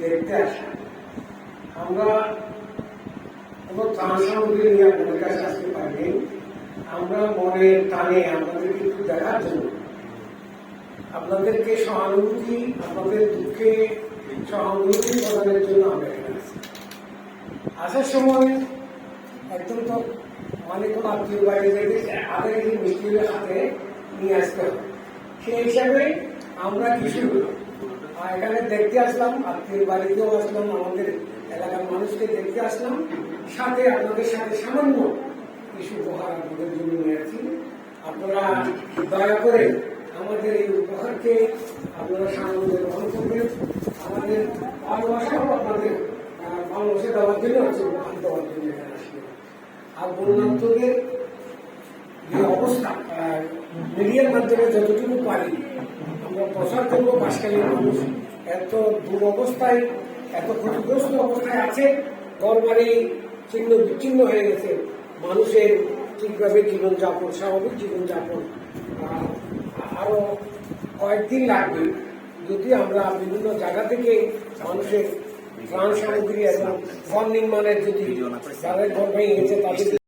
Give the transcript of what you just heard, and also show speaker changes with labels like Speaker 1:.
Speaker 1: দেখতে আসা। আমরা কোনো ত্রাণ সামগ্রী নিয়ে আপনাদের কাছে আসতে পারিনি। আমরা মনের টানে আপনাদের কিন্তু দেখার জন্য, আপনাদেরকে সহানুভূতি, আপনাদের দুঃখে সহানুভূতি প্রদানের জন্য আমরা এখানে আছি। আসার সময় একদম তো মানে কোনো আত্মীয় বাইরে যেতে আগে মিস্ত্রির হাতে নিয়ে আসতে হবে, সেই হিসাবে আমরা কিছু এখানে দেখতে আসলাম, আত্মীয় বাড়িতেও আসলাম, আমাদের এলাকার মানুষকে দেখতে আসলাম, সাথে আপনাদের সাথে সামান্য কিছু উপহার আপনাদের জন্য নিয়ে আসছি। আপনারা দয়া করে আমাদের এই উপহারকে আপনারা সামনে গ্রহণ করবেন। আমাদের ভালোবাসাও আপনাদের ভালোবাসা দেওয়ার জন্য আছে, উপহার দেওয়ার জন্য এখানে আসবেন। আর বন্যার্থদের যে অবস্থা মিডিয়ার মাধ্যমে যতটুকু পারি আমরা প্রচার করবো। বাঁশখালীর মানুষ এত দুরবস্থায়, এত ক্ষতিগ্রস্ত অবস্থায় আছে, ঘরবাড়ি ছিন্ন বিচ্ছিন্ন হয়ে গেছে, মানুষের ঠিকভাবে জীবনযাপন, স্বাভাবিক জীবনযাপন আরো কয়েকদিন লাগবে যদি আমরা বিভিন্ন জায়গা থেকে মানুষের ত্রাণ সামগ্রী এবং ঘর নির্মাণের যদি যাদের ঘর ভেঙে গেছে তাদের